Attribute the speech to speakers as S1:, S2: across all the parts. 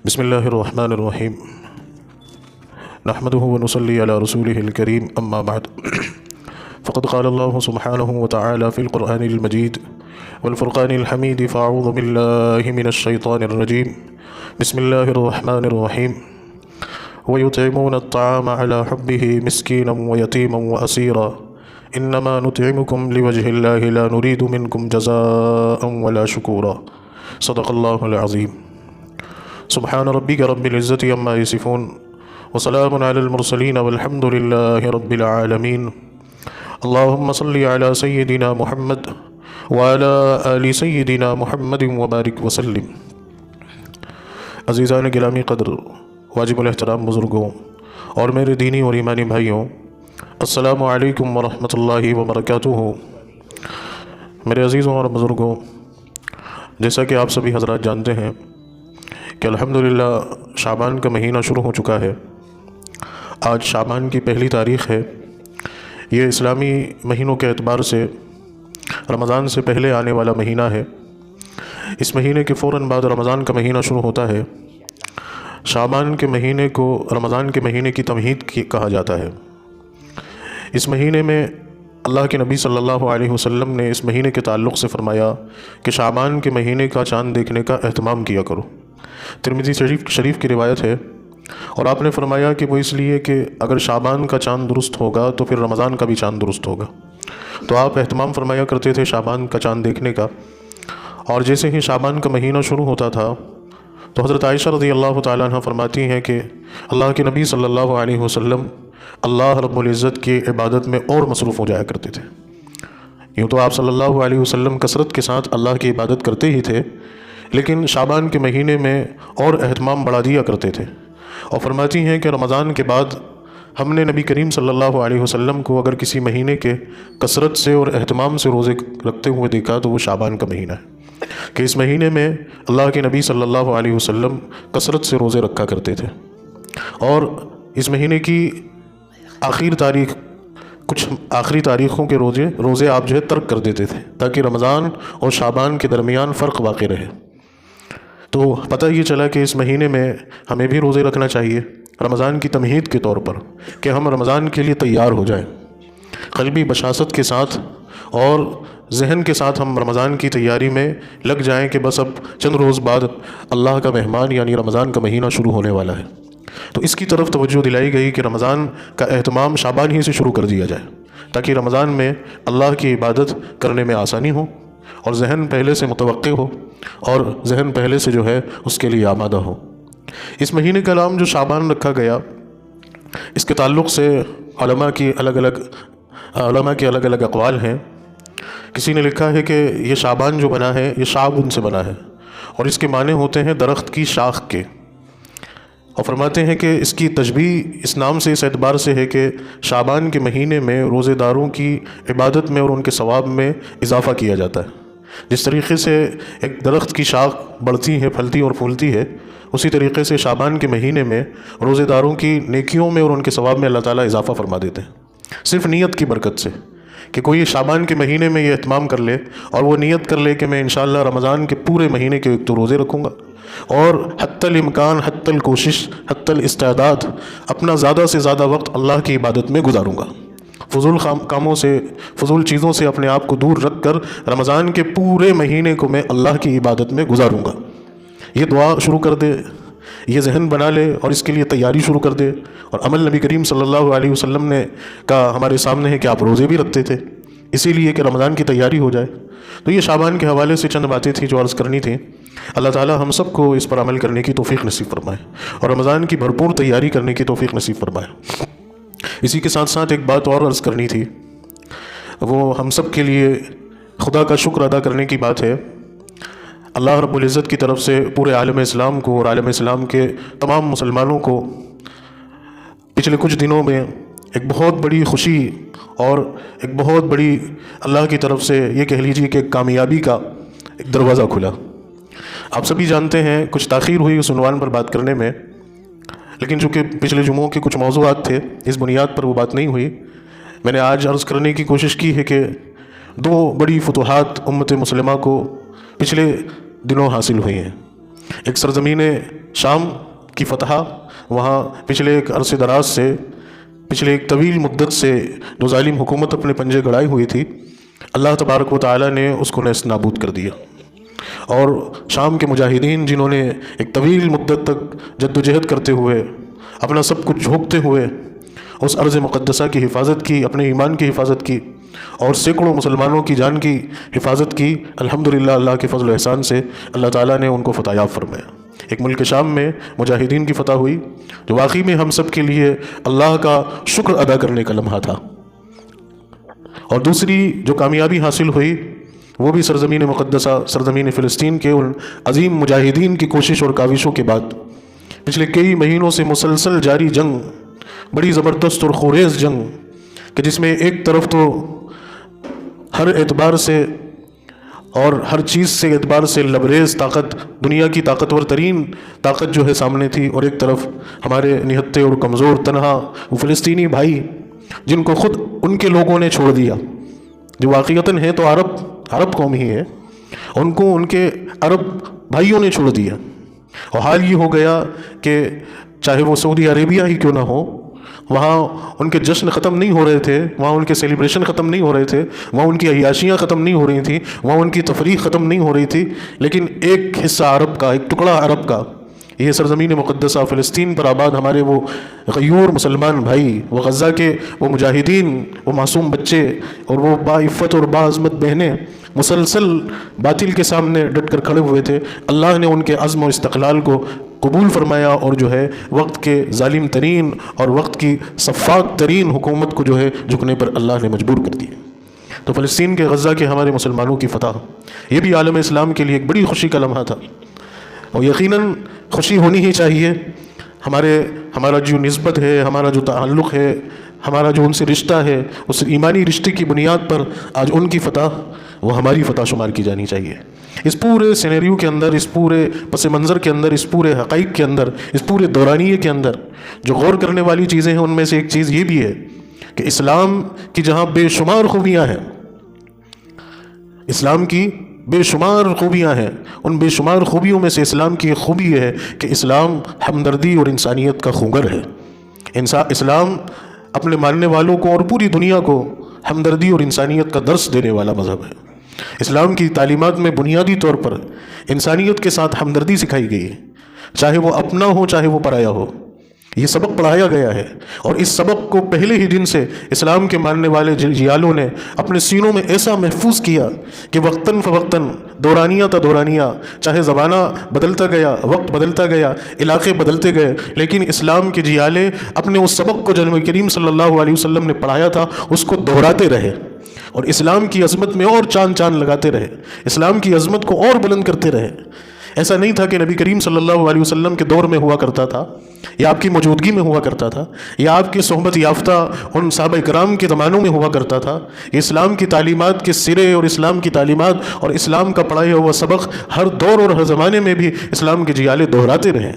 S1: بسم الله الرحمن الرحيم نحمده ونصلي على رسوله الكريم أما بعد فقد قال الله سبحانه وتعالى في القرآن المجيد والفرقان الحميد فأعوذ بالله من الشيطان الرجيم بسم الله الرحمن الرحيم ويطعمون الطعام على حبه مسكينا ويتيما وأسيرا إنما نطعمكم لوجه الله لا نريد منكم جزاء ولا شكورا صدق الله العظيم سبحان ربك رب العزة عما يصفون وسلام على المرسلين والحمد لله رب العالمين اللهم صل على سيدنا محمد وعلى آل سيدنا محمد وبارك وسلم۔ عزیزان گرامی قدر، واجب الاحترام بزرگوں اور میرے دینی اور ایمانی بھائیوں، السلام علیکم ورحمۃ اللہ وبرکاتہ۔ میرے عزیزوں اور بزرگوں، جیسا کہ آپ سبھی حضرات جانتے ہیں کہ الحمدللہ شعبان کا مہینہ شروع ہو چکا ہے۔ آج شعبان کی پہلی تاریخ ہے۔ یہ اسلامی مہینوں کے اعتبار سے رمضان سے پہلے آنے والا مہینہ ہے۔ اس مہینے کے فوراً بعد رمضان کا مہینہ شروع ہوتا ہے۔ شعبان کے مہینے کو رمضان کے مہینے کی تمہید کہا جاتا ہے۔ اس مہینے میں اللہ کے نبی صلی اللہ علیہ وسلم نے اس مہینے کے تعلق سے فرمایا کہ شعبان کے مہینے کا چاند دیکھنے کا اہتمام کیا کرو۔ ترمذی شریف کی روایت ہے، اور آپ نے فرمایا کہ وہ اس لیے کہ اگر شعبان کا چاند درست ہوگا تو پھر رمضان کا بھی چاند درست ہوگا۔ تو آپ اہتمام فرمایا کرتے تھے شعبان کا چاند دیکھنے کا، اور جیسے ہی شعبان کا مہینہ شروع ہوتا تھا تو حضرت عائشہ رضی اللہ تعالیٰ عنہ فرماتی ہیں کہ اللہ کے نبی صلی اللہ علیہ وسلم اللہ رب العزت کی عبادت میں اور مصروف ہو جایا کرتے تھے۔ یوں تو آپ صلی اللہ علیہ وسلم کثرت کے ساتھ اللہ کی عبادت کرتے ہی تھے، لیکن شعبان کے مہینے میں اور اہتمام بڑھا دیا کرتے تھے، اور فرماتی ہیں کہ رمضان کے بعد ہم نے نبی کریم صلی اللہ علیہ وسلم کو اگر کسی مہینے کے کثرت سے اور اہتمام سے روزے رکھتے ہوئے دیکھا تو وہ شعبان کا مہینہ ہے، کہ اس مہینے میں اللہ کے نبی صلی اللہ علیہ وسلم کثرت سے روزے رکھا کرتے تھے۔ اور اس مہینے کی کچھ آخری تاریخوں کے روزے آپ ترک کر دیتے تھے تاکہ رمضان اور شعبان کے درمیان فرق واقع رہے۔ تو پتہ یہ چلا کہ اس مہینے میں ہمیں بھی روزے رکھنا چاہیے رمضان کی تمہید کے طور پر، کہ ہم رمضان کے لیے تیار ہو جائیں، قلبی بشاست کے ساتھ اور ذہن کے ساتھ ہم رمضان کی تیاری میں لگ جائیں کہ بس اب چند روز بعد اللہ کا مہمان یعنی رمضان کا مہینہ شروع ہونے والا ہے۔ تو اس کی طرف توجہ دلائی گئی کہ رمضان کا اہتمام شعبان ہی سے شروع کر دیا جائے تاکہ رمضان میں اللہ کی عبادت کرنے میں آسانی ہو، اور ذہن پہلے سے متوقع ہو، اور ذہن پہلے سے جو ہے اس کے لیے آمادہ ہو۔ اس مہینے کا نام جو شعبان رکھا گیا، اس کے تعلق سے علماء کے الگ الگ اقوال ہیں۔ کسی نے لکھا ہے کہ یہ شعبان جو بنا ہے یہ شعبن سے بنا ہے، اور اس کے معنی ہوتے ہیں درخت کی شاخ کے، اور فرماتے ہیں کہ اس کی تشبیہ اس نام سے اس اعتبار سے ہے کہ شعبان کے مہینے میں روزے داروں کی عبادت میں اور ان کے ثواب میں اضافہ کیا جاتا ہے۔ جس طریقے سے ایک درخت کی شاخ بڑھتی ہے، پھلتی اور پھولتی ہے، اسی طریقے سے شعبان کے مہینے میں روزے داروں کی نیکیوں میں اور ان کے ثواب میں اللہ تعالیٰ اضافہ فرما دیتے ہیں، صرف نیت کی برکت سے، کہ کوئی شعبان کے مہینے میں یہ اہتمام کر لے اور وہ نیت کر لے کہ میں انشاءاللہ رمضان کے پورے مہینے کے ایک تو روزے رکھوں گا، اور حتی الامکان، حتی الکوشش، حتی الاستعداد اپنا زیادہ سے زیادہ وقت اللہ کی عبادت میں گزاروں گا، فضول کاموں سے، فضول چیزوں سے اپنے آپ کو دور رکھ کر رمضان کے پورے مہینے کو میں اللہ کی عبادت میں گزاروں گا۔ یہ دعا شروع کر دے، یہ ذہن بنا لے اور اس کے لیے تیاری شروع کر دے۔ اور عمل نبی کریم صلی اللہ علیہ وسلم نے کا ہمارے سامنے ہے کہ آپ روزے بھی رکھتے تھے، اسی لیے کہ رمضان کی تیاری ہو جائے۔ تو یہ شعبان کے حوالے سے چند باتیں تھیں جو عرض کرنی تھیں۔ اللہ تعالی ہم سب کو اس پر عمل کرنے کی توفیق نصیب فرمائے، اور رمضان کی بھرپور تیاری کرنے کی توفیق نصیب فرمائے۔ اسی کے ساتھ ساتھ ایک بات اور عرض کرنی تھی، وہ ہم سب کے لیے خدا کا شکر ادا کرنے کی بات ہے۔ اللہ رب العزت کی طرف سے پورے عالم اسلام کو اور عالم اسلام کے تمام مسلمانوں کو پچھلے کچھ دنوں میں ایک بہت بڑی خوشی اور ایک بہت بڑی اللہ کی طرف سے یہ کہہ لیجیے کہ ایک کامیابی کا ایک دروازہ کھلا۔ آپ سبھی جانتے ہیں کچھ تاخیر ہوئی اس عنوان پر بات کرنے میں، لیکن چونکہ پچھلے جمعوں کے کچھ موضوعات تھے اس بنیاد پر وہ بات نہیں ہوئی۔ میں نے آج عرض کرنے کی کوشش کی ہے کہ دو بڑی فتوحات امت مسلمہ کو پچھلے دنوں حاصل ہوئی ہیں۔ ایک سرزمین شام کی فتح وہاں پچھلے ایک عرصے دراز سے، پچھلے ایک طویل مدت سے جو ظالم حکومت اپنے پنجے گڑائی ہوئی تھی، اللہ تبارک و تعالیٰ نے اس کو نیست نابود کر دیا، اور شام کے مجاہدین جنہوں نے ایک طویل مدت تک جد و جہد کرتے ہوئے اپنا سب کچھ جھونکتے ہوئے اس ارض مقدسہ کی حفاظت کی، اپنے ایمان کی حفاظت کی اور سینکڑوں مسلمانوں کی جان کی حفاظت کی، الحمدللہ اللہ کے فضل و احسان سے اللہ تعالیٰ نے ان کو فتح یاب فرمایا۔ ایک ملک شام میں مجاہدین کی فتح ہوئی جو واقعی میں ہم سب کے لیے اللہ کا شکر ادا کرنے کا لمحہ تھا، اور دوسری جو کامیابی حاصل ہوئی وہ بھی سرزمین مقدسہ، سرزمین فلسطین کے ان عظیم مجاہدین کی کوشش اور کاوشوں کے بعد پچھلے کئی مہینوں سے مسلسل جاری جنگ، بڑی زبردست اور خونریز جنگ کہ جس میں ایک طرف تو ہر اعتبار سے اور ہر چیز سے اعتبار سے لبریز طاقت، دنیا کی طاقتور ترین طاقت جو ہے سامنے تھی، اور ایک طرف ہمارے نہتے اور کمزور تنہا وہ فلسطینی بھائی جن کو خود ان کے لوگوں نے چھوڑ دیا، جو واقعتاً ہیں تو عرب قوم ہی ہے، ان کو ان کے عرب بھائیوں نے چھوڑ دیا، اور حال یہ ہو گیا کہ چاہے وہ سعودی عربیہ ہی کیوں نہ ہو، وہاں ان کے جشن ختم نہیں ہو رہے تھے، وہاں ان کے سیلیبریشن ختم نہیں ہو رہے تھے، وہاں ان کی عیاشیاں ختم نہیں ہو رہی تھیں، وہاں ان کی تفریح ختم نہیں ہو رہی تھی، لیکن ایک حصہ عرب کا، ایک ٹکڑا عرب کا، یہ سرزمین مقدسہ فلسطین پر آباد ہمارے وہ غیور مسلمان بھائی، وہ غزہ کے وہ مجاہدین، وہ معصوم بچے اور وہ باعفت اور باعظمت بہنیں مسلسل باطل کے سامنے ڈٹ کر کھڑے ہوئے تھے۔ اللہ نے ان کے عزم و استقلال کو قبول فرمایا، اور جو ہے وقت کے ظالم ترین اور وقت کی سفاک ترین حکومت کو جو ہے جھکنے پر اللہ نے مجبور کر دیا۔ تو فلسطین کے غزہ کے ہمارے مسلمانوں کی فتح، یہ بھی عالم اسلام کے لیے ایک بڑی خوشی کا لمحہ تھا، اور یقیناً خوشی ہونی ہی چاہیے۔ ہمارا جو نسبت ہے، ہمارا جو تعلق ہے، ہمارا جو ان سے رشتہ ہے، اس ایمانی رشتے کی بنیاد پر آج ان کی فتح وہ ہماری فتح شمار کی جانی چاہیے۔ اس پورے سینیریو کے اندر، اس پورے پس منظر کے اندر، اس پورے حقائق کے اندر، اس پورے دورانیے کے اندر جو غور کرنے والی چیزیں ہیں، ان میں سے ایک چیز یہ بھی ہے کہ اسلام کی جہاں بے شمار خوبیاں ہیں، اسلام کی بے شمار خوبیاں ہیں، ان بے شمار خوبیوں میں سے اسلام کی ایک خوبی یہ ہے کہ اسلام ہمدردی اور انسانیت کا خوگر ہے۔ اسلام اپنے ماننے والوں کو اور پوری دنیا کو ہمدردی اور انسانیت کا درس دینے والا مذہب ہے۔ اسلام کی تعلیمات میں بنیادی طور پر انسانیت کے ساتھ ہمدردی سکھائی گئی ہے، چاہے وہ اپنا ہو چاہے وہ پرایا ہو، یہ سبق پڑھایا گیا ہے، اور اس سبق کو پہلے ہی دن سے اسلام کے ماننے والے جیالوں نے اپنے سینوں میں ایسا محفوظ کیا کہ وقتاً فوقتاً، دورانیہ تا دورانیہ، چاہے زمانہ بدلتا گیا، وقت بدلتا گیا، علاقے بدلتے گئے، لیکن اسلام کے جیالے اپنے اس سبق کو جو نبی کریم صلی اللہ علیہ وسلم نے پڑھایا تھا اس کو دہراتے رہے، اور اسلام کی عظمت میں اور چاند لگاتے رہے، اسلام کی عظمت کو اور بلند کرتے رہے۔ ایسا نہیں تھا کہ نبی کریم صلی اللہ علیہ وسلم کے دور میں ہوا کرتا تھا، یا آپ کی موجودگی میں ہوا کرتا تھا، یا آپ کی صحبت یافتہ ان صحابہ کرام کے زمانوں میں ہوا کرتا تھا۔ اسلام کی تعلیمات کے سرے اور اسلام کی تعلیمات اور اسلام کا پڑھایا ہوا سبق ہر دور اور ہر زمانے میں بھی اسلام کے جیالے دہراتے رہے،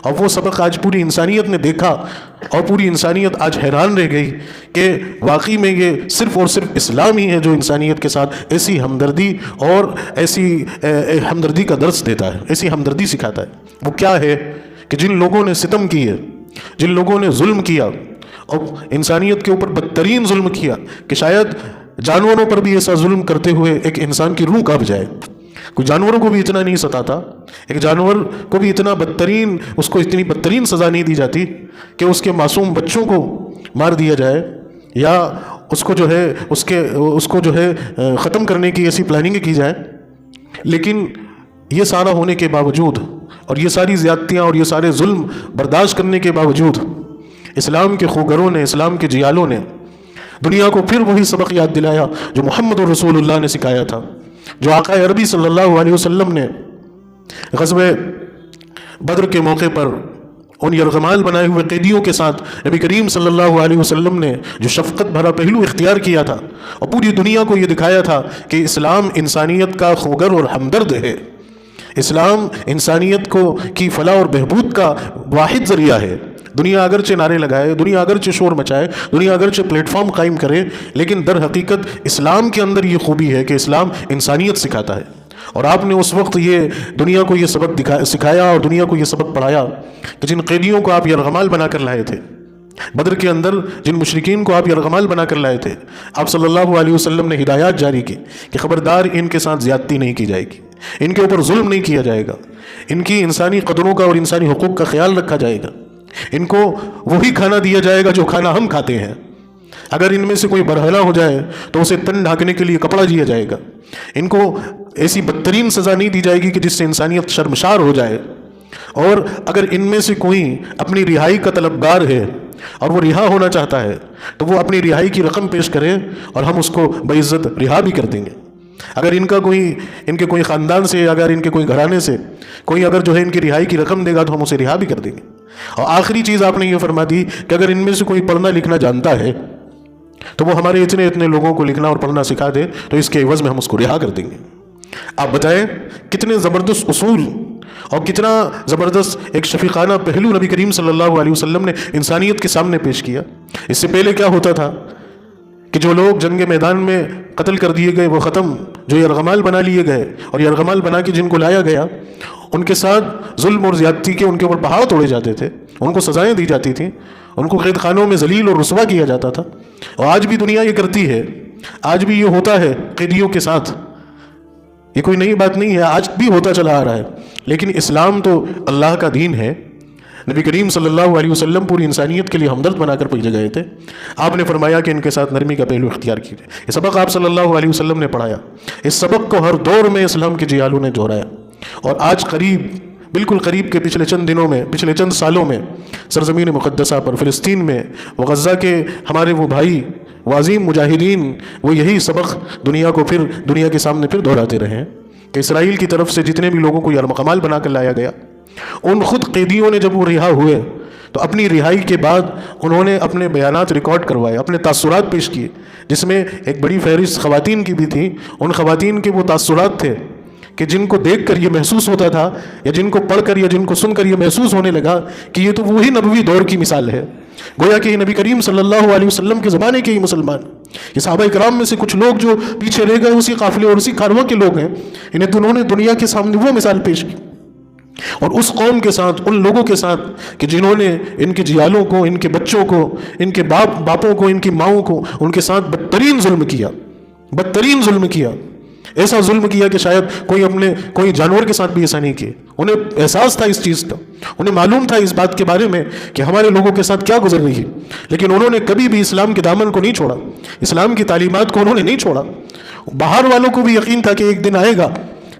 S1: اور وہ سبق آج پوری انسانیت نے دیکھا، اور پوری انسانیت آج حیران رہ گئی کہ واقعی میں یہ صرف اور صرف اسلام ہی ہے جو انسانیت کے ساتھ ایسی ہمدردی اور ایسی ہمدردی کا درس دیتا ہے، ایسی ہمدردی سکھاتا ہے۔ وہ کیا ہے کہ جن لوگوں نے ستم کیے، جن لوگوں نے ظلم کیا، اور انسانیت کے اوپر بدترین ظلم کیا کہ شاید جانوروں پر بھی ایسا ظلم کرتے ہوئے ایک انسان کی روح کانپ جائے، کوئی جانوروں کو بھی اتنا نہیں ستاتا، ایک جانور کو بھی اتنا بدترین، اس کو اتنی بدترین سزا نہیں دی جاتی کہ اس کے معصوم بچوں کو مار دیا جائے، یا اس کو جو ہے ختم کرنے کی ایسی پلاننگ کی جائے۔ لیکن یہ سارا ہونے کے باوجود، اور یہ ساری زیادتیاں اور یہ سارے ظلم برداشت کرنے کے باوجود، اسلام کے خوگروں نے، اسلام کے جیالوں نے دنیا کو پھر وہی سبق یاد دلایا جو محمد رسول اللہ نے سکھایا تھا، جو آقا عربی صلی اللہ علیہ وسلم نے غزوہ بدر کے موقع پر ان یرغمال بنائے ہوئے قیدیوں کے ساتھ نبی کریم صلی اللہ علیہ وسلم نے جو شفقت بھرا پہلو اختیار کیا تھا، اور پوری دنیا کو یہ دکھایا تھا کہ اسلام انسانیت کا خوگر اور ہمدرد ہے، اسلام انسانیت کی فلاح اور بہبود کا واحد ذریعہ ہے۔ دنیا اگرچہ نعرے لگائے، دنیا اگرچہ شور مچائے، دنیا اگرچہ پلیٹ فارم قائم کرے، لیکن در حقیقت اسلام کے اندر یہ خوبی ہے کہ اسلام انسانیت سکھاتا ہے، اور آپ نے اس وقت یہ دنیا کو یہ سبق سکھایا اور دنیا کو یہ سبق پڑھایا کہ جن قیدیوں کو آپ یرغمال بنا کر لائے تھے، بدر کے اندر جن مشرکین کو آپ یرغمال بنا کر لائے تھے، آپ صلی اللہ علیہ وسلم نے ہدایات جاری کی کہ خبردار ان کے ساتھ زیادتی نہیں کی جائے گی، ان کے اوپر ظلم نہیں کیا جائے گا، ان کی انسانی قدروں کا اور انسانی حقوق کا خیال رکھا جائے گا، ان کو وہی کھانا دیا جائے گا جو کھانا ہم کھاتے ہیں، اگر ان میں سے کوئی برہنہ ہو جائے تو اسے تن ڈھانکنے کے لیے کپڑا دیا جائے گا، ان کو ایسی بدترین سزا نہیں دی جائے گی کہ جس سے انسانیت شرمشار ہو جائے، اور اگر ان میں سے کوئی اپنی رہائی کا طلبگار ہے اور وہ رہا ہونا چاہتا ہے تو وہ اپنی رہائی کی رقم پیش کرے اور ہم اس کو بعزت رہا بھی کر دیں گے۔ اگر ان کے کوئی خاندان سے، اگر ان کے کوئی گھرانے سے کوئی اگر جو ہے ان کی رہائی کی رقم دے گا تو ہم اسے رہا بھی کر دیں گے۔ اور آخری چیز آپ نے یہ فرما دی کہ اگر ان میں سے کوئی پڑھنا لکھنا جانتا ہے تو وہ ہمارے اتنے لوگوں کو لکھنا اور پڑھنا سکھا دے تو اس کے عوض میں ہم اس کو رہا کر دیں گے۔ آپ بتائیں کتنے زبردست اصول اور کتنا زبردست ایک شفیقانہ پہلو نبی کریم صلی اللہ علیہ وسلم نے انسانیت کے سامنے پیش کیا۔ اس سے پہلے کیا ہوتا تھا کہ جو لوگ جنگ میدان میں قتل کر دیے گئے وہ ختم، جو یرغمال بنا لیے گئے اور یرغمال بنا کے جن کو لایا گیا ان کے ساتھ ظلم اور زیادتی کے ان کے اوپر پہاڑ توڑے جاتے تھے، ان کو سزائیں دی جاتی تھیں، ان کو قید خانوں میں ذلیل اور رسوا کیا جاتا تھا۔ اور آج بھی دنیا یہ کرتی ہے، آج بھی یہ ہوتا ہے قیدیوں کے ساتھ، یہ کوئی نئی بات نہیں ہے، آج بھی ہوتا چلا آ رہا ہے۔ لیکن اسلام تو اللہ کا دین ہے، نبی کریم صلی اللہ علیہ وسلم پوری انسانیت کے لیے ہمدرد بنا کر بھیجے گئے تھے۔ آپ نے فرمایا کہ ان کے ساتھ نرمی کا پہلو اختیار کیجیے۔ یہ سبق آپ صلی اللہ علیہ وسلم نے پڑھایا، اس سبق کو ہر دور میں اسلام کے جیالوں نے دہرایا، اور آج بالکل قریب کے پچھلے چند دنوں میں، پچھلے چند سالوں میں سرزمین مقدسہ پر، فلسطین میں، وہ غزہ کے ہمارے وہ بھائی، وہ عظیم مجاہدین، وہ یہی سبق دنیا کے سامنے پھر دہراتے رہے ہیں کہ اسرائیل کی طرف سے جتنے بھی لوگوں کو یرغمال بنا کر لایا گیا، ان خود قیدیوں نے جب وہ رہا ہوئے تو اپنی رہائی کے بعد انہوں نے اپنے بیانات ریکارڈ کروائے، اپنے تاثرات پیش کیے، جس میں ایک بڑی فہرست خواتین کی بھی تھی۔ ان خواتین کے وہ تاثرات تھے کہ جن کو دیکھ کر یہ محسوس ہوتا تھا، یا جن کو پڑھ کر یا جن کو سن کر یہ محسوس ہونے لگا کہ یہ تو وہی نبوی دور کی مثال ہے، گویا کہ یہ نبی کریم صلی اللہ علیہ وسلم کے زمانے کے ہی مسلمان، یہ صحابہ کرام میں سے کچھ لوگ جو پیچھے رہ گئے اسی قافلے اور اسی کارواں کے لوگ ہیں، انہوں نے دنیا کے سامنے وہ مثال پیش کی، اور اس قوم کے ساتھ، ان لوگوں کے ساتھ کہ جنہوں نے ان کے جیالوں کو، ان کے بچوں کو، ان کے باپوں کو، ان کی ماؤں کو، ان کے ساتھ بدترین ظلم کیا، ایسا ظلم کیا کہ شاید کوئی جانور کے ساتھ بھی ایسا نہیں کیا۔ انہیں احساس تھا اس چیز کا، انہیں معلوم تھا اس بات کے بارے میں کہ ہمارے لوگوں کے ساتھ کیا گزر رہی ہے، لیکن انہوں نے کبھی بھی اسلام کے دامن کو نہیں چھوڑا، اسلام کی تعلیمات کو انہوں نے نہیں چھوڑا۔ باہر والوں کو بھی یقین تھا کہ ایک دن آئے گا،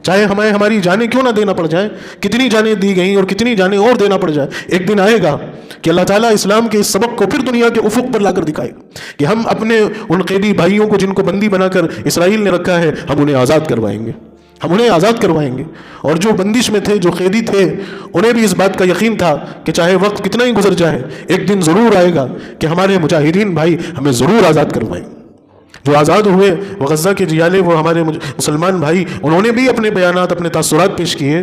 S1: چاہے ہماری جانیں کیوں نہ دینا پڑ جائے، کتنی جانیں دی گئیں اور کتنی جانیں اور دینا پڑ جائے، ایک دن آئے گا کہ اللہ تعالیٰ اسلام کے اس سبق کو پھر دنیا کے افق پر لا کر دکھائے کہ ہم اپنے ان قیدی بھائیوں کو جن کو بندی بنا کر اسرائیل نے رکھا ہے، ہم انہیں آزاد کروائیں گے، اور جو بندش میں تھے، جو قیدی تھے، انہیں بھی اس بات کا یقین تھا کہ چاہے وقت کتنا ہی گزر جائے، ایک دن ضرور آئے گا کہ ہمارے مجاہدین بھائی ہمیں ضرور آزاد کروائیں۔ جو آزاد ہوئے وہ غزہ کے جیالے، وہ ہمارے مسلمان بھائی، انہوں نے بھی اپنے بیانات، اپنے تاثرات پیش کیے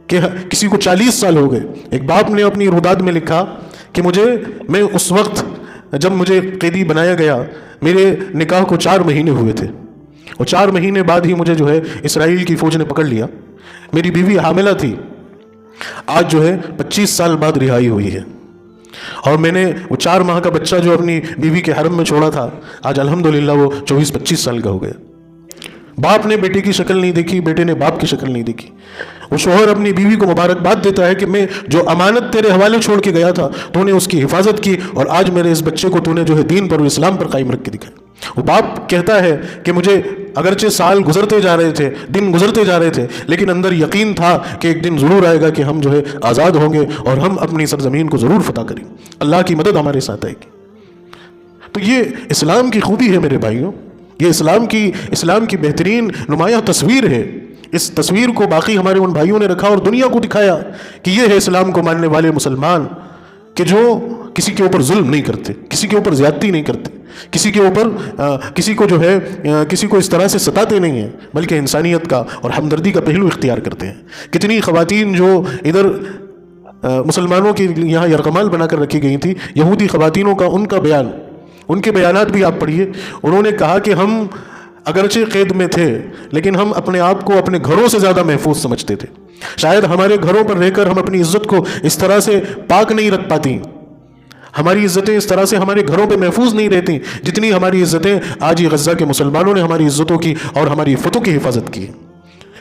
S1: کہ کسی کو 40 سال ہو گئے۔ ایک باپ نے اپنی روداد میں لکھا کہ میں اس وقت جب مجھے قیدی بنایا گیا، میرے نکاح کو 4 مہینے ہوئے تھے، اور 4 مہینے بعد ہی مجھے جو ہے اسرائیل کی فوج نے پکڑ لیا، میری بیوی حاملہ تھی، آج جو ہے 25 سال بعد رہائی ہوئی ہے، اور میں نے وہ 4 ماہ کا بچہ جو اپنی بیوی کے حرم میں چھوڑا تھا، آج الحمدللہ وہ 24-25 سال کا ہو گیا۔ باپ نے بیٹے کی شکل نہیں دیکھی، بیٹے نے باپ کی شکل نہیں دیکھی۔ وہ شوہر اپنی بیوی کو مبارکباد دیتا ہے کہ میں جو امانت تیرے حوالے چھوڑ کے گیا تھا تو نے اس کی حفاظت کی، اور آج میرے اس بچے کو تو نے جو ہے دین پر اور اسلام پر قائم رکھ کے دکھایا۔ وہ باپ کہتا ہے کہ مجھے اگرچہ سال گزرتے جا رہے تھے، دن گزرتے جا رہے تھے، لیکن اندر یقین تھا کہ ایک دن ضرور آئے گا کہ ہم جو ہے آزاد ہوں گے اور ہم اپنی سرزمین کو ضرور فتح کریں، اللہ کی مدد ہمارے ساتھ آئے گی۔ تو یہ اسلام کی خوبی ہے میرے بھائیوں، یہ اسلام کی بہترین نمایاں تصویر ہے۔ اس تصویر کو باقی ہمارے ان بھائیوں نے رکھا اور دنیا کو دکھایا کہ یہ ہے اسلام کو ماننے والے مسلمان، کہ جو کسی کے اوپر ظلم نہیں کرتے، کسی کے اوپر زیادتی نہیں کرتے، کسی کو اس طرح سے ستاتے نہیں ہیں، بلکہ انسانیت کا اور ہمدردی کا پہلو اختیار کرتے ہیں۔ کتنی خواتین جو ادھر مسلمانوں کے یہاں یرغمال بنا کر رکھی گئی تھی، یہودی خواتینوں کا ان کے بیانات بھی آپ پڑھیے۔ انہوں نے کہا کہ ہم اگرچہ قید میں تھے لیکن ہم اپنے آپ کو اپنے گھروں سے زیادہ محفوظ سمجھتے تھے. شاید ہمارے گھروں پر رہ کر ہم اپنی عزت کو اس طرح سے پاک نہیں رکھ پاتی، ہماری عزتیں اس طرح سے ہمارے گھروں پہ محفوظ نہیں رہتی جتنی ہماری عزتیں آج ہی غزہ کے مسلمانوں نے ہماری عزتوں کی اور ہماری عفتوں کی حفاظت کی.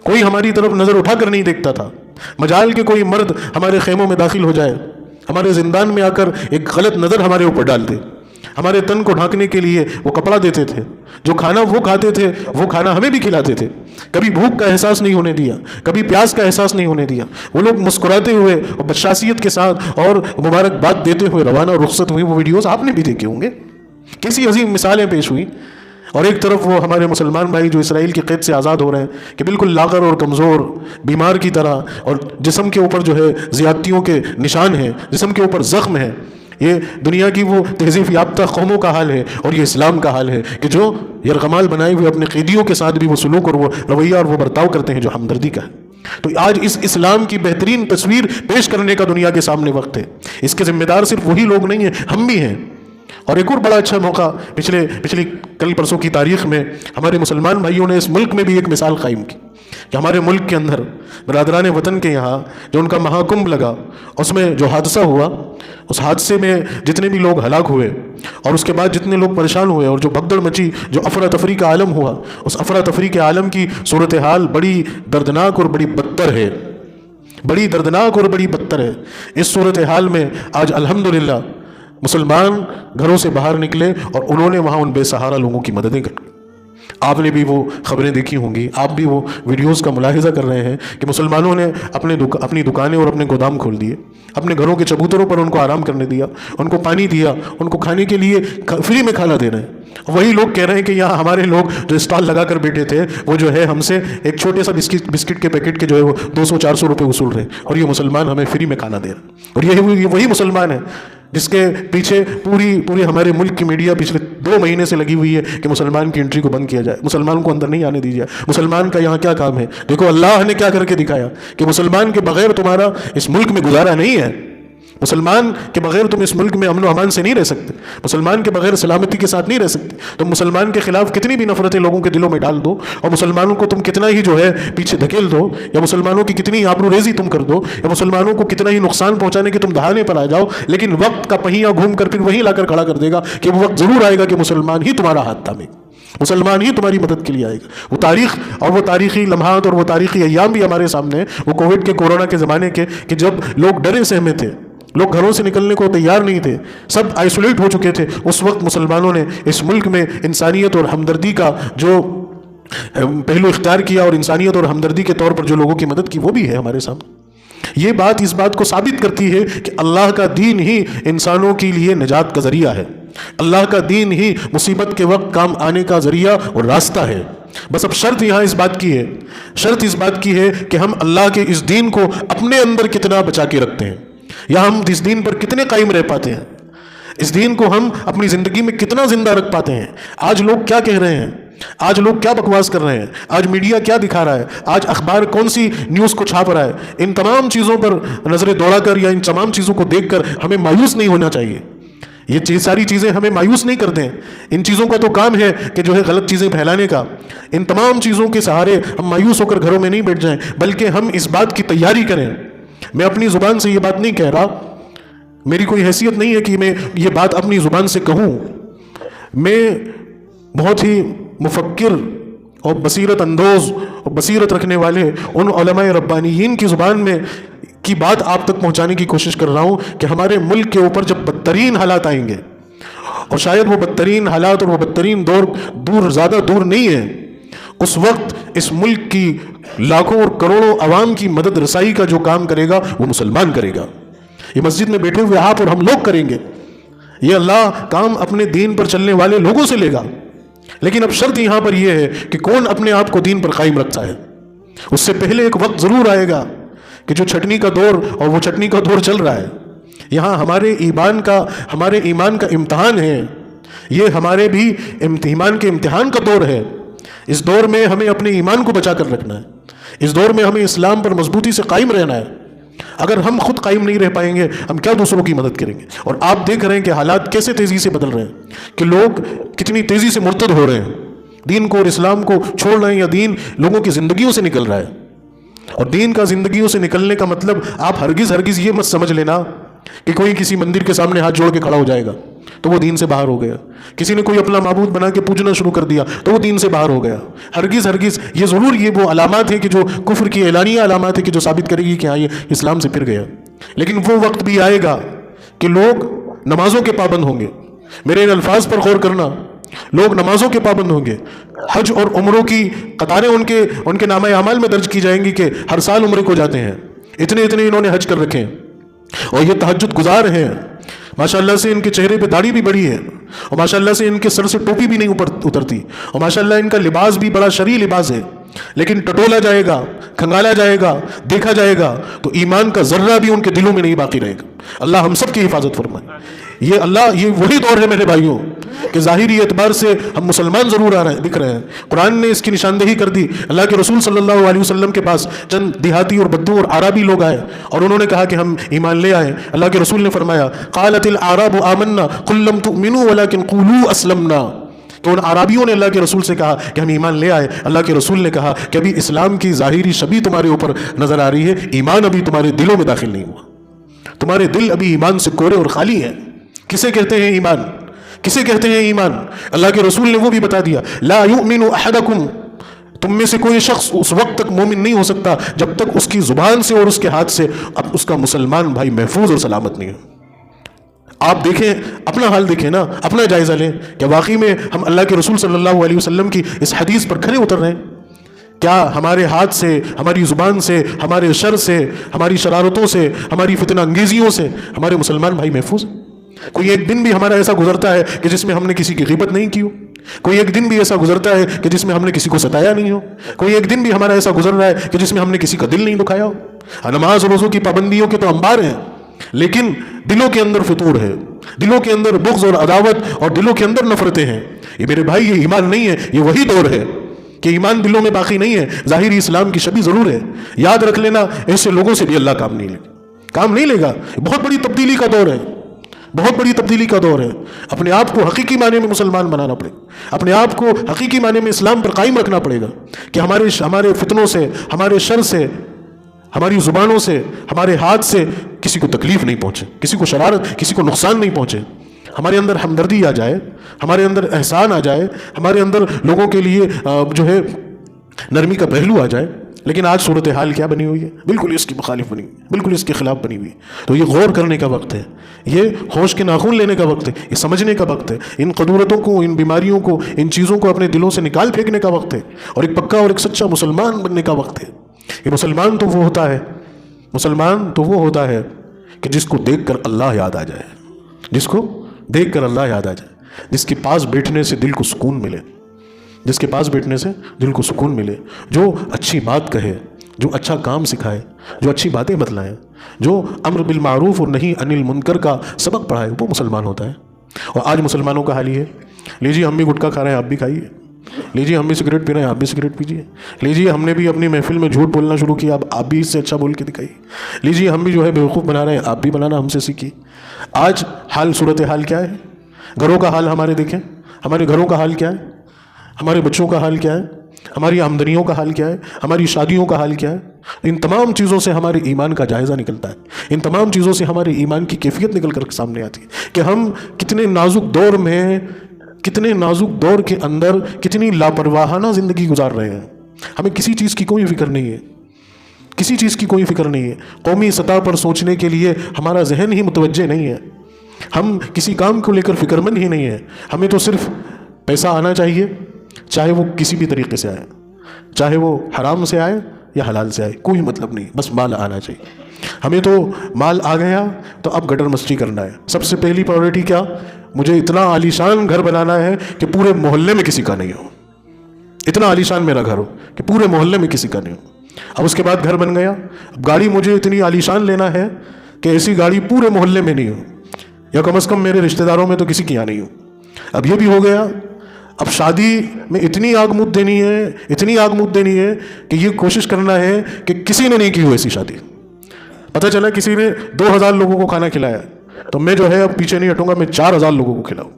S1: کوئی ہماری طرف نظر اٹھا کر نہیں دیکھتا تھا. مجال کہ کوئی مرد ہمارے خیموں میں داخل ہو جائے، ہمارے زندان میں آ کر ایک غلط نظر ہمارے اوپر ڈال دے. ہمارے تن کو ڈھانکنے کے لیے وہ کپڑا دیتے تھے، جو کھانا وہ کھاتے تھے وہ کھانا ہمیں بھی کھلاتے تھے. کبھی بھوک کا احساس نہیں ہونے دیا، کبھی پیاس کا احساس نہیں ہونے دیا. وہ لوگ مسکراتے ہوئے اور بشاشیت کے ساتھ اور مبارکباد دیتے ہوئے روانہ اور رخصت ہوئی. وہ ویڈیوز آپ نے بھی دیکھے ہوں گے، کیسی عظیم مثالیں پیش ہوئی. اور ایک طرف وہ ہمارے مسلمان بھائی جو اسرائیل کی قید سے آزاد ہو رہے ہیں کہ بالکل لاغر اور کمزور بیمار کی طرح، اور جسم کے اوپر جو ہے زیادتیوں کے نشان ہیں، جسم کے اوپر زخم ہیں. یہ دنیا کی وہ تہذیب یافتہ قوموں کا حال ہے اور یہ اسلام کا حال ہے کہ جو یرغمال بنائے ہوئے اپنے قیدیوں کے ساتھ بھی وہ سلوک اور وہ رویہ اور وہ برتاؤ کرتے ہیں جو ہمدردی کا ہے. تو آج اس اسلام کی بہترین تصویر پیش کرنے کا دنیا کے سامنے وقت ہے. اس کے ذمہ دار صرف وہی لوگ نہیں ہیں، ہم بھی ہیں. اور ایک اور بڑا اچھا موقع پچھلی کل پرسوں کی تاریخ میں ہمارے مسلمان بھائیوں نے اس ملک میں بھی ایک مثال قائم کی کہ ہمارے ملک کے اندر برادران وطن کے یہاں جو ان کا مہاکمبھ لگا، اس میں جو حادثہ ہوا، اس حادثے میں جتنے بھی لوگ ہلاک ہوئے اور اس کے بعد جتنے لوگ پریشان ہوئے اور جو بھگدڑ مچی، جو افراتفری کا عالم ہوا، اس افراتفری کے عالم کی صورتحال بڑی دردناک اور بڑی بدتر ہے، بڑی دردناک اور بڑی بدتر ہے. اس صورتحال میں آج الحمدللہ مسلمان گھروں سے باہر نکلے اور انہوں نے وہاں ان بے سہارا لوگوں کی مددیں کی. آپ نے بھی وہ خبریں دیکھی ہوں گی، آپ بھی وہ ویڈیوز کا ملاحظہ کر رہے ہیں کہ مسلمانوں نے اپنی دکانیں اور اپنے گودام کھول دیے، اپنے گھروں کے چبوتروں پر ان کو آرام کرنے دیا، ان کو پانی دیا، ان کو کھانے کے لیے فری میں کھانا دے رہے ہیں. وہی لوگ کہہ رہے ہیں کہ یہاں ہمارے لوگ جو اسٹال لگا کر بیٹھے تھے وہ جو ہے ہم سے ایک چھوٹے سا بسکٹ کے پیکٹ کے جو ہے وہ 200-400 روپے وصول رہے ہیں، اور یہ مسلمان ہمیں فری میں کھانا دے رہے ہیں. اور یہ وہی مسلمان ہے جس کے پیچھے پوری ہمارے ملک کی میڈیا پچھلے 2 مہینے سے لگی ہوئی ہے کہ مسلمان کی انٹری کو بند کیا جائے، مسلمان کو اندر نہیں آنے دیجیے. مسلمان کا یہاں کیا کام ہے؟ دیکھو اللہ نے کیا کر کے دکھایا کہ مسلمان کے بغیر تمہارا اس ملک میں گزارا نہیں ہے. مسلمان کے بغیر تم اس ملک میں امن و امان سے نہیں رہ سکتے، مسلمان کے بغیر سلامتی کے ساتھ نہیں رہ سکتے. تم مسلمان کے خلاف کتنی بھی نفرتیں لوگوں کے دلوں میں ڈال دو اور مسلمانوں کو تم کتنا ہی جو ہے پیچھے دھکیل دو، یا مسلمانوں کی کتنی آبرو ریزی تم کر دو، یا مسلمانوں کو کتنا ہی نقصان پہنچانے کے تم دہانے پر آ جاؤ، لیکن وقت کا پہیہ گھوم کر پھر وہیں لا کر کھڑا کر دے گا کہ وہ وقت ضرور آئے گا کہ مسلمان ہی تمہارا ہاتھ تھامے، مسلمان ہی تمہاری مدد کے لیے آئے گا. وہ تاریخ اور وہ تاریخی لمحات اور وہ تاریخی ایام بھی ہمارے سامنے ہیں، وہ کووڈ کے کورونا کے زمانے کے، کہ جب لوگ ڈرے سہمے تھے، لوگ گھروں سے نکلنے کو تیار نہیں تھے، سب آئسولیٹ ہو چکے تھے. اس وقت مسلمانوں نے اس ملک میں انسانیت اور ہمدردی کا جو پہلو اختیار کیا اور انسانیت اور ہمدردی کے طور پر جو لوگوں کی مدد کی وہ بھی ہے ہمارے سامنے. یہ بات اس بات کو ثابت کرتی ہے کہ اللہ کا دین ہی انسانوں کے لیے نجات کا ذریعہ ہے، اللہ کا دین ہی مصیبت کے وقت کام آنے کا ذریعہ اور راستہ ہے. بس اب شرط یہاں اس بات کی ہے، شرط اس بات کی ہے کہ ہم اللہ کے اس دین کو اپنے اندر کتنا بچا کے رکھتے ہیں، یا ہم اس دین پر کتنے قائم رہ پاتے ہیں، اس دین کو ہم اپنی زندگی میں کتنا زندہ رکھ پاتے ہیں. آج لوگ کیا کہہ رہے ہیں، آج لوگ کیا بکواس کر رہے ہیں، آج میڈیا کیا دکھا رہا ہے، آج اخبار کون سی نیوز کو چھاپ رہا ہے، ان تمام چیزوں پر نظریں دوڑا کر یا ان تمام چیزوں کو دیکھ کر ہمیں مایوس نہیں ہونا چاہیے. یہ ساری چیزیں ہمیں مایوس نہیں کر دیں. ان چیزوں کا تو کام ہے کہ جو ہے غلط چیزیں پھیلانے کا. ان تمام چیزوں کے سہارے ہم مایوس ہو کر گھروں میں نہیں بیٹھ جائیں، بلکہ ہم اس بات کی تیاری کریں. میں اپنی زبان سے یہ بات نہیں کہہ رہا، میری کوئی حیثیت نہیں ہے کہ میں یہ بات اپنی زبان سے کہوں. میں بہت ہی مفکر اور بصیرت اندوز اور بصیرت رکھنے والے ان علماء ربانیین کی زبان میں کی بات آپ تک پہنچانے کی کوشش کر رہا ہوں کہ ہمارے ملک کے اوپر جب بدترین حالات آئیں گے، اور شاید وہ بدترین حالات اور وہ بدترین دور زیادہ دور نہیں ہے، اس وقت اس ملک کی لاکھوں اور کروڑوں عوام کی مدد رسائی کا جو کام کرے گا وہ مسلمان کرے گا. یہ مسجد میں بیٹھے ہوئے آپ اور ہم لوگ کریں گے. یہ اللہ کام اپنے دین پر چلنے والے لوگوں سے لے گا. لیکن اب شرط یہاں پر یہ ہے کہ کون اپنے آپ کو دین پر قائم رکھتا ہے. اس سے پہلے ایک وقت ضرور آئے گا کہ جو چھٹنی کا دور، اور وہ چھٹنی کا دور چل رہا ہے. یہاں ہمارے ایمان کا امتحان ہے، یہ ہمارے بھی ایمان کے امتحان کا دور ہے. اس دور میں ہمیں اپنے ایمان کو بچا کر رکھنا ہے. اس دور میں ہمیں اسلام پر مضبوطی سے قائم رہنا ہے. اگر ہم خود قائم نہیں رہ پائیں گے ہم کیا دوسروں کی مدد کریں گے؟ اور آپ دیکھ رہے ہیں کہ حالات کیسے تیزی سے بدل رہے ہیں، کہ لوگ کتنی تیزی سے مرتد ہو رہے ہیں. دین کو اور اسلام کو چھوڑ رہے ہیں، یا دین لوگوں کی زندگیوں سے نکل رہا ہے. اور دین کا زندگیوں سے نکلنے کا مطلب آپ ہرگز یہ مت سمجھ لینا کہ کوئی کسی مندر کے سامنے ہاتھ جوڑ کے کھڑا ہو جائے گا تو وہ دین سے باہر ہو گیا. کسی نے کوئی اپنا معبود بنا کے پوجنا شروع کر دیا تو وہ دین سے باہر ہو گیا. ہرگز یہ ضرور یہ وہ علامات ہیں کہ جو کفر کی اعلانیہ علامات ہیں کہ جو ثابت کرے گی کہ ہاں یہ اسلام سے پھر گیا. لیکن وہ وقت بھی آئے گا کہ لوگ نمازوں کے پابند ہوں گے. میرے ان الفاظ پر غور کرنا، لوگ نمازوں کے پابند ہوں گے. حج اور عمروں کی قطاریں ان کے نامہ اعمال میں درج کی جائیں گی کہ ہر سال عمرے کو جاتے ہیں، اتنے انہوں نے حج کر رکھے ہیں، اور یہ تہجد گزار ہیں. ماشاءاللہ سے ان کے چہرے پہ داڑھی بھی بڑی ہے، اور ماشاءاللہ سے ان کے سر سے ٹوپی بھی نہیں اوپر اترتی، اور ماشاءاللہ ان کا لباس بھی بڑا شرعی لباس ہے. لیکن ٹٹولا جائے گا، کھنگالا جائے گا، دیکھا جائے گا تو ایمان کا ذرہ بھی ان کے دلوں میں نہیں باقی رہے گا. اللہ ہم سب کی حفاظت فرمائے. یہ وہی دور ہے میرے بھائیوں کہ ظاہری اعتبار سے ہم مسلمان ضرور دکھ رہے ہیں. قرآن نے اس کی نشاندہی کر دی. اللہ کے رسول صلی اللہ علیہ وسلم کے پاس چند دیہاتی اور بدو اور عربی لوگ آئے اور انہوں نے کہا کہ ہم ایمان لے آئے. اللہ کے رسول نے فرمایا قالت الاعراب آمنا قل لم تؤمنوا ولكن قولوا اسلمنا. تو ان عربیوں نے اللہ کے رسول سے کہا کہ ہم ایمان لے آئے. اللہ کے رسول نے کہا کہ ابھی اسلام کی ظاہری شبیہ تمہارے اوپر نظر آ رہی ہے، ایمان ابھی تمہارے دلوں میں داخل نہیں ہوا. تمہارے دل ابھی ایمان سے کورے اور خالی ہیں. کسے کہتے ہیں ایمان؟ کسے کہتے ہیں ایمان؟ اللہ کے رسول نے وہ بھی بتا دیا. لا یؤمن احدکم، تم میں سے کوئی شخص اس وقت تک مومن نہیں ہو سکتا جب تک اس کی زبان سے اور اس کے ہاتھ سے اب اس کا مسلمان بھائی محفوظ اور سلامت نہیں ہو. آپ دیکھیں، اپنا حال دیکھیں نا، اپنا جائزہ لیں کہ واقعی میں ہم اللہ کے رسول صلی اللہ علیہ وسلم کی اس حدیث پر کھرے اتر رہے ہیں؟ کیا ہمارے ہاتھ سے، ہماری زبان سے، ہمارے شر سے، ہماری شرارتوں سے، ہماری فتنہ انگیزیوں سے ہمارے مسلمان بھائی محفوظ ہیں؟ کوئی ایک دن بھی ہمارا ایسا گزرتا ہے کہ جس میں ہم نے کسی کی غیبت نہیں کی ہو؟ کوئی ایک دن بھی ایسا گزرتا ہے کہ جس میں ہم نے کسی کو ستایا نہیں ہو؟ کوئی ایک دن بھی ہمارا ایسا گزر رہا ہے کہ جس میں ہم نے کسی کا دل نہیں دکھایا ہو؟ نماز روزوں کی پابندیوں کے تو انبار ہیں، لیکن دلوں کے اندر فتور ہے، دلوں کے اندر بغض اور عداوت اور دلوں کے اندر نفرتیں ہیں. یہ میرے بھائی یہ ایمان نہیں ہے. یہ وہی دور ہے کہ ایمان دلوں میں باقی نہیں ہے، ظاہری اسلام کی شبیہ ضرور ہے. یاد رکھ لینا، ایسے لوگوں سے بھی اللہ کام نہیں لے گا. بہت بڑی تبدیلی کا دور ہے، بہت بڑی تبدیلی کا دور ہے. اپنے آپ کو حقیقی معنی میں مسلمان بنانا پڑے گا، اپنے آپ کو حقیقی معنی میں اسلام پر قائم رکھنا پڑے گا کہ ہمارے فتنوں سے، ہمارے شر سے، ہماری زبانوں سے، ہمارے ہاتھ سے کسی کو تکلیف نہیں پہنچے، کسی کو شرارت، کسی کو نقصان نہیں پہنچے. ہمارے اندر ہمدردی آ جائے، ہمارے اندر احسان آ جائے، ہمارے اندر لوگوں کے لیے جو ہے نرمی کا پہلو آ جائے. لیکن آج صورتحال کیا بنی ہوئی ہے؟ بالکل اس کی مخالف بنی ہوئی ہے، بالکل اس کے خلاف بنی ہوئی ہے. تو یہ غور کرنے کا وقت ہے، یہ ہوش کے ناخن لینے کا وقت ہے، یہ سمجھنے کا وقت ہے، ان قدورتوں کو، ان بیماریوں کو، ان چیزوں کو اپنے دلوں سے نکال پھینکنے کا وقت ہے، اور ایک پکا اور ایک سچا مسلمان بننے کا وقت ہے. یہ مسلمان تو وہ ہوتا ہے کہ جس کو دیکھ کر اللہ یاد آ جائے، جس کو دیکھ کر اللہ یاد آ جائے، جس کے پاس بیٹھنے سے دل کو سکون ملے، جس کے پاس بیٹھنے سے دل کو سکون ملے، جو اچھی بات کہے، جو اچھا کام سکھائے، جو اچھی باتیں بتلائیں، جو امر بالمعروف اور نہی عن المنکر کا سبق پڑھائے، وہ مسلمان ہوتا ہے. اور آج مسلمانوں کا حال یہ ہے، لیجیے ہم بھی گٹکا کھا رہے ہیں آپ بھی کھائیے، لیجیے ہم بھی سگریٹ پی رہے ہیں آپ بھی سگریٹ پیجیے، لیجیے ہم نے بھی اپنی محفل میں جھوٹ بولنا شروع کیا، اب آپ بھی اس سے اچھا بول کے دکھائیے، لیجیے ہم بھی جو ہے بیوقوف بنا رہے ہیں آپ بھی بنانا ہم سے سیکھیے. آج صورتحال کیا ہے؟ گھروں کا حال ہمارے دیکھیں، ہمارے گھروں کا حال کیا ہے، ہمارے بچوں کا حال کیا ہے، ہماری آمدنیوں کا حال کیا ہے، ہماری شادیوں کا حال کیا ہے. ان تمام چیزوں سے ہمارے ایمان کا جائزہ نکلتا ہے، ان تمام چیزوں سے ہمارے ایمان کی کیفیت نکل کر سامنے آتی ہے کہ ہم کتنے نازک دور میں، کتنے نازک دور کے اندر کتنی لاپرواہانہ زندگی گزار رہے ہیں. ہمیں کسی چیز کی کوئی فکر نہیں ہے، کسی چیز کی کوئی فکر نہیں ہے. قومی سطح پر سوچنے کے لیے ہمارا ذہن ہی متوجہ نہیں ہے، ہم کسی کام کو لے کر فکر مند ہی نہیں ہے. ہمیں تو صرف پیسہ آنا چاہیے، چاہے وہ کسی بھی طریقے سے آئے، چاہے وہ حرام سے آئے یا حلال سے آئے، کوئی مطلب نہیں، بس مال آنا چاہیے. ہمیں تو مال آ گیا تو اب گٹر مستی کرنا ہے. سب سے پہلی پرائورٹی کیا؟ مجھے اتنا عالیشان گھر بنانا ہے کہ پورے محلے میں کسی کا نہیں ہو، اتنا عالیشان میرا گھر ہو کہ پورے محلے میں کسی کا نہیں ہو. اب اس کے بعد گھر بن گیا، اب گاڑی مجھے اتنی عالیشان لینا ہے کہ ایسی گاڑی پورے محلے میں نہیں ہو، یا کم از کم میرے رشتہ داروں میں تو کسی کی یہاں نہیں ہو. اب یہ بھی ہو گیا. اب شادی میں اتنی آگ مود دینی ہے کہ یہ کوشش کرنا ہے کہ کسی نے نہیں کی ہو ایسی شادی. پتہ چلا کسی نے 2000 لوگوں کو کھانا کھلایا تو میں جو ہے اب پیچھے نہیں ہٹوں گا، میں 4000 لوگوں کو کھلاؤں.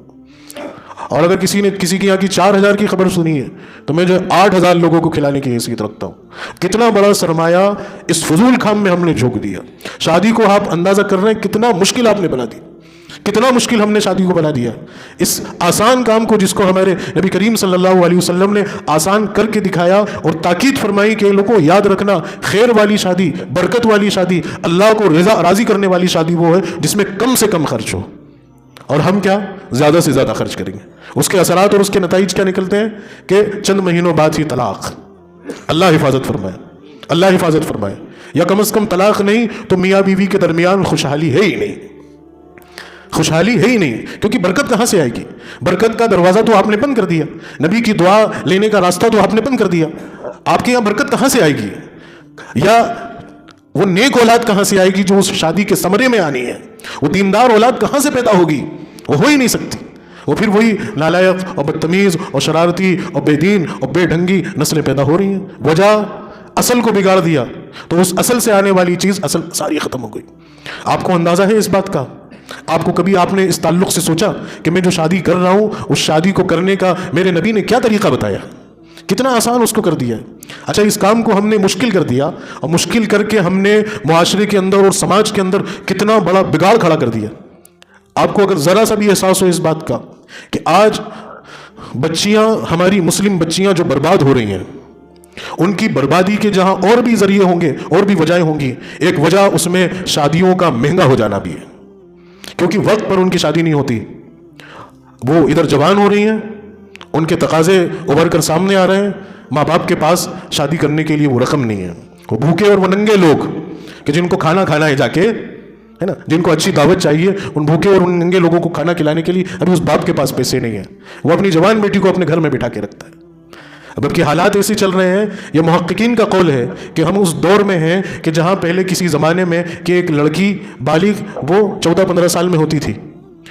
S1: اور اگر کسی نے کسی کی یہاں کی 4000 کی خبر سنی ہے تو میں جو 8000 لوگوں کو کھلانے کی حیثیت رکھتا ہوں۔ کتنا بڑا سرمایہ اس فضول کام میں ہم نے جھونک دیا۔ شادی کو آپ اندازہ کر رہے ہیں کتنا مشکل آپ نے بنا دی، کتنا مشکل ہم نے شادی کو بنا دیا۔ اس آسان کام کو جس کو ہمارے نبی کریم صلی اللہ علیہ وسلم نے آسان کر کے دکھایا اور تاکید فرمائی کہ لوگوں یاد رکھنا، خیر والی شادی، برکت والی شادی، اللہ کو راضی کرنے والی شادی وہ ہے جس میں کم سے کم خرچ ہو، اور ہم کیا زیادہ سے زیادہ خرچ کریں گے۔ اس کے اثرات اور اس کے نتائج کیا نکلتے ہیں کہ چند مہینوں بعد ہی طلاق۔ اللہ حفاظت فرمائے، اللہ حفاظت فرمائے۔ یا کم از کم طلاق نہیں تو میاں بیوی کے درمیان خوشحالی ہے ہی نہیں، خوشحالی ہے ہی نہیں، کیونکہ برکت کہاں سے آئے گی؟ برکت کا دروازہ تو آپ نے بند کر دیا، نبی کی دعا لینے کا راستہ تو آپ نے بند کر دیا۔ آپ کے یہاں برکت کہاں سے آئے گی؟ یا وہ نیک اولاد کہاں سے آئے گی جو اس شادی کے ثمرے میں آنی ہے؟ وہ دیندار اولاد کہاں سے پیدا ہوگی؟ وہ ہو ہی نہیں سکتی۔ وہ پھر وہی نالائق اور بدتمیز اور شرارتی اور بے دین اور بے ڈھنگی نسلیں پیدا ہو رہی ہیں۔ وجہ اصل کو بگاڑ دیا تو اس اصل سے آنے والی چیز اصل ساری ختم ہو گئی۔ آپ کو اندازہ ہے اس بات کا؟ آپ کو کبھی آپ نے اس تعلق سے سوچا کہ میں جو شادی کر رہا ہوں اس شادی کو کرنے کا میرے نبی نے کیا طریقہ بتایا، کتنا آسان اس کو کر دیا ہے؟ اچھا، اس کام کو ہم نے مشکل کر دیا اور مشکل کر کے ہم نے معاشرے کے اندر اور سماج کے اندر کتنا بڑا بگاڑ کھڑا کر دیا۔ آپ کو اگر ذرا سا بھی احساس ہو اس بات کا کہ آج بچیاں، ہماری مسلم بچیاں جو برباد ہو رہی ہیں، ان کی بربادی کے جہاں اور بھی ذریعے ہوں گے اور بھی وجہیں ہوں گی، ایک وجہ اس میں شادیوں کا مہنگا ہو جانا بھی ہے، کیونکہ وقت پر ان کی شادی نہیں ہوتی۔ وہ ادھر جوان ہو رہی ہیں، ان کے تقاضے ابھر کر سامنے آ رہے ہیں، ماں باپ کے پاس شادی کرنے کے لیے وہ رقم نہیں ہے۔ وہ بھوکے اور وہ ننگے لوگ کہ جن کو کھانا کھانا ہے جا کے، ہے نا، جن کو اچھی دعوت چاہیے، ان بھوکے اور ان ننگے لوگوں کو کھانا کھلانے کے لیے ابھی اس باپ کے پاس پیسے نہیں ہیں۔ وہ اپنی جوان بیٹی کو اپنے گھر میں بٹھا کے رکھتا ہے۔ اب کہ حالات ایسے چل رہے ہیں، یہ محققین کا قول ہے کہ ہم اس دور میں ہیں کہ جہاں پہلے کسی زمانے میں کہ ایک لڑکی بالغ وہ 14-15 سال میں ہوتی تھی،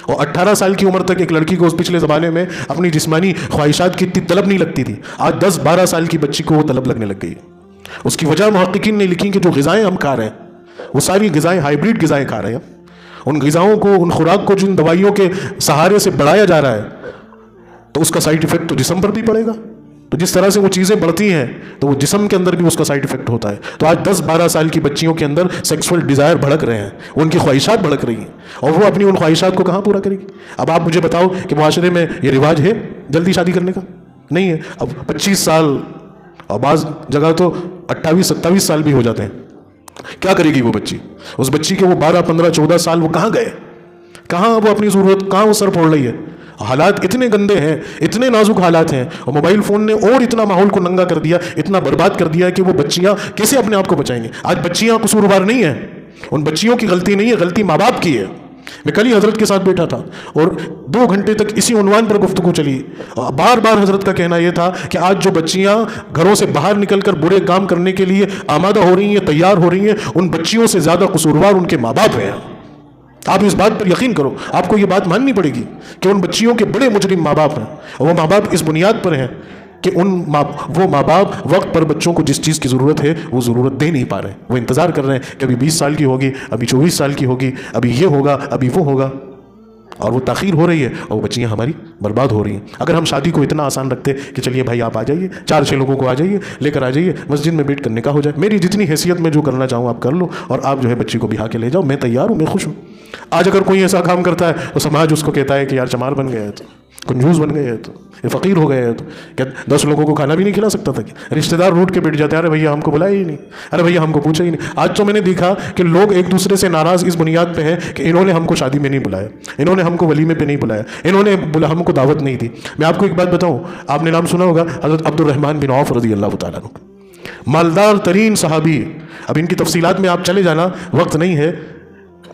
S1: اور 18 سال کی عمر تک ایک لڑکی کو اس پچھلے زمانے میں اپنی جسمانی خواہشات کی اتنی طلب نہیں لگتی تھی۔ آج 10-12 سال کی بچی کو وہ طلب لگنے لگ گئی۔ اس کی وجہ محققین نے لکھی کہ جو غذائیں ہم کھا رہے ہیں وہ ساری غذائیں ہائیبریڈ غذائیں کھا رہے ہیں۔ ان غذاؤں کو، ان خوراک کو جن دوائیوں کے سہارے سے بڑھایا جا رہا ہے تو اس کا سائیڈ ایفیکٹ تو جسم پر بھی پڑے گا۔ تو جس طرح سے وہ چیزیں بڑھتی ہیں تو وہ جسم کے اندر بھی اس کا سائیڈ ایفیکٹ ہوتا ہے۔ تو آج 10-12 سال کی بچیوں کے اندر سیکسول ڈیزائر بھڑک رہے ہیں، ان کی خواہشات بھڑک رہی ہیں، اور وہ اپنی ان خواہشات کو کہاں پورا کرے گی؟ اب آپ مجھے بتاؤ کہ معاشرے میں یہ رواج ہے جلدی شادی کرنے کا؟ نہیں ہے۔ اب 25 سال اور بعض جگہ تو 28-27 سال بھی ہو جاتے ہیں۔ کیا کرے گی وہ بچی؟ اس بچی کے وہ 12-15-14 سال وہ کہاں گئے؟ کہاں وہ اپنی ضرورت، کہاں وہ سر پھوڑ رہی ہے؟ حالات اتنے گندے ہیں، اتنے نازک حالات ہیں، اور موبائل فون نے اور اتنا ماحول کو ننگا کر دیا، اتنا برباد کر دیا کہ وہ بچیاں کیسے اپنے آپ کو بچائیں گے؟ آج بچیاں قصوروار نہیں ہیں، ان بچیوں کی غلطی نہیں ہے، غلطی ماں باپ کی ہے۔ میں کل ہی حضرت کے ساتھ بیٹھا تھا اور 2 گھنٹے تک اسی عنوان پر گفتگو چلی۔ بار بار حضرت کا کہنا یہ تھا کہ آج جو بچیاں گھروں سے باہر نکل کر برے کام کرنے کے لیے آمادہ ہو رہی ہیں، تیار ہو رہی ہیں، ان بچیوں سے زیادہ قصوروار ان کے ماں باپ ہیں۔ آپ اس بات پر یقین کرو، آپ کو یہ بات ماننی پڑے گی کہ ان بچیوں کے بڑے مجرم ماں باپ ہیں، اور وہ ماں باپ اس بنیاد پر ہیں کہ وہ ماں باپ وقت پر بچوں کو جس چیز کی ضرورت ہے وہ ضرورت دے نہیں پا رہے ہیں۔ وہ انتظار کر رہے ہیں کہ ابھی 20 سال کی ہوگی، ابھی 24 سال کی ہوگی، ابھی یہ ہوگا، ابھی وہ ہوگا، اور وہ تاخیر ہو رہی ہے اور وہ بچیاں ہماری برباد ہو رہی ہیں۔ اگر ہم شادی کو اتنا آسان رکھتے کہ چلیے بھائی آپ آ جائیے، 4-6 لوگوں کو آ جائیے، لے کر آ جائیے، مسجد میں بیٹھ کر نکاح ہو جائے، میری جتنی حیثیت میں جو کرنا چاہوں آپ کر لو، اور آپ جو ہے بچی کو بہا کے لے جاؤ، میں تیار ہوں، میں خوش ہوں۔ آج اگر کوئی ایسا کام کرتا ہے تو سماج اس کو کہتا ہے کہ یار چمار بن گیا ہے، تو کنجوس بن گئے ہے، تو یہ فقیر ہو گئے ہے، تو کیا 10 لوگوں کو کھانا بھی نہیں کھلا سکتا تھا؟ کہ رشتہ دار روٹ کے بیٹھ جاتے ہیں، ارے بھیا ہم کو بلایا ہی نہیں، ارے بھیا ہم کو پوچھا ہی نہیں۔ آج تو میں نے دیکھا کہ لوگ ایک دوسرے سے ناراض اس بنیاد پہ ہیں کہ انہوں نے ہم کو شادی میں نہیں بلایا، انہوں نے ہم کو ولیمے پہ نہیں بلایا، انہوں نے ہم کو دعوت نہیں دی۔ میں آپ کو ایک بات بتاؤں، آپ نے نام سنا ہوگا حضرت عبد الرحمن بن عوف رضی اللہ تعالیٰ عنہ، مالدار ترین صحابی۔ اب ان کی تفصیلات میں آپ چلے جانا، وقت نہیں ہے۔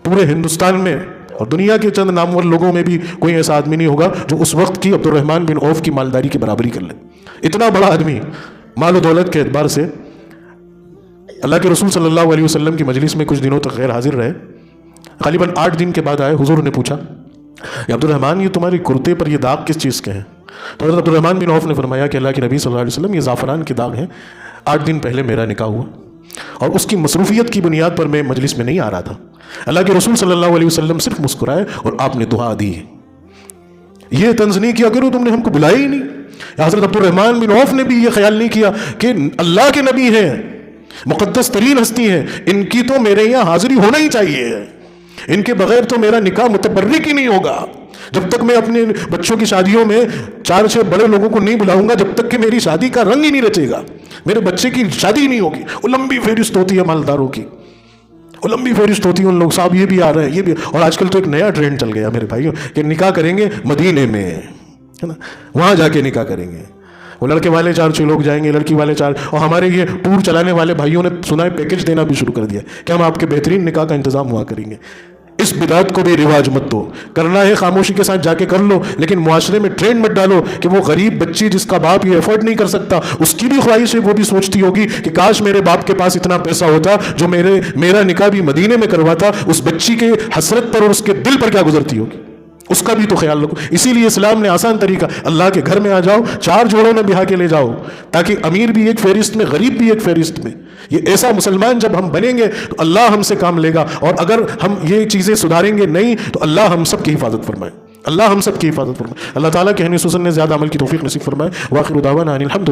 S1: پورے ہندوستان میں اور دنیا کے چند نامور لوگوں میں بھی کوئی ایسا آدمی نہیں ہوگا جو اس وقت کی عبد الرحمن بن عوف کی مالداری کی برابری کر لے۔ اتنا بڑا آدمی مال و دولت کے اعتبار سے اللہ کے رسول صلی اللہ علیہ وسلم کی مجلس میں کچھ دنوں تک غیر حاضر رہے۔ غالباً 8 دن کے بعد آئے، حضور نے پوچھا یا عبد الرحمن یہ تمہاری کرتے پر یہ داغ کس چیز کے ہیں؟ تو حضرت عبد الرحمن بن عوف نے فرمایا کہ اللہ کے نبی صلی اللہ علیہ وسلم یہ زعفران کے داغ ہیں، 8 دن پہلے میرا نکاح ہوا اور اس کی مصروفیت کی بنیاد پر میں مجلس میں نہیں آ رہا تھا۔ اللہ کے رسول صلی اللہ علیہ وسلم صرف مسکرائے اور آپ نے دعا دی۔ یہ طنز نہیں کیا کرو تم نے ہم کو بلایا ہی نہیں. حضرت عبد الرحمن بن عوف نے بھی یہ خیال نہیں کیا کہ اللہ کے نبی ہیں، مقدس ترین ہستی ہیں، ان کی تو میرے یہاں حاضری ہونا ہی چاہیے، ان کے بغیر تو میرا نکاح متبرک ہی نہیں ہوگا. جب تک میں اپنے بچوں کی شادیوں میں 4-6 بڑے لوگوں کو نہیں بلاؤں گا، جب تک کہ میری شادی کا رنگ ہی نہیں رچے گا، میرے بچے کی شادی نہیں ہوگی. وہ لمبی فہرست ہوتی ہے مالداروں کی، وہ لمبی فہرست ہوتی ہے ان لوگ، صاحب یہ بھی آ رہے ہیں، یہ بھی. اور آج کل تو ایک نیا ٹرینڈ چل گیا میرے بھائیوں کہ نکاح کریں گے مدینے میں، ہے نا، وہاں جا کے نکاح کریں گے. وہ لڑکے والے 4-6 لوگ جائیں گے، لڑکی والے 4. اور ہمارے یہ ٹور چلانے والے بھائیوں نے سنا ہے پیکج دینا بھی شروع کر دیا کہ ہم آپ کے بہترین نکاح کا انتظام ہوا کریں گے. اس بدعت کو بھی رواج مت دو، کرنا ہے خاموشی کے ساتھ جا کے کر لو، لیکن معاشرے میں ٹرینڈ مت ڈالو کہ وہ غریب بچی جس کا باپ یہ افورڈ نہیں کر سکتا، اس کی بھی خواہش ہے، وہ بھی سوچتی ہوگی کہ کاش میرے باپ کے پاس اتنا پیسہ ہوتا جو میرا نکاح بھی مدینے میں کرواتا. اس بچی کے حسرت پر اور اس کے دل پر کیا گزرتی ہوگی، اس کا بھی تو خیال رکھو. اسی لیے اسلام نے آسان طریقہ، اللہ کے گھر میں آ جاؤ، 4 جوڑوں میں بہا کے لے جاؤ، تاکہ امیر بھی ایک فہرست میں، غریب بھی ایک فہرست میں. یہ ایسا مسلمان جب ہم بنیں گے تو اللہ ہم سے کام لے گا. اور اگر ہم یہ چیزیں سدھاریں گے نہیں تو اللہ ہم سب کی حفاظت فرمائے، اللہ ہم سب کی حفاظت فرمائے. اللہ تعالیٰ کے حنیف سنت نے زیادہ عمل کی توفیق نصیب فرمائے. واخر دعوانا ان الحمد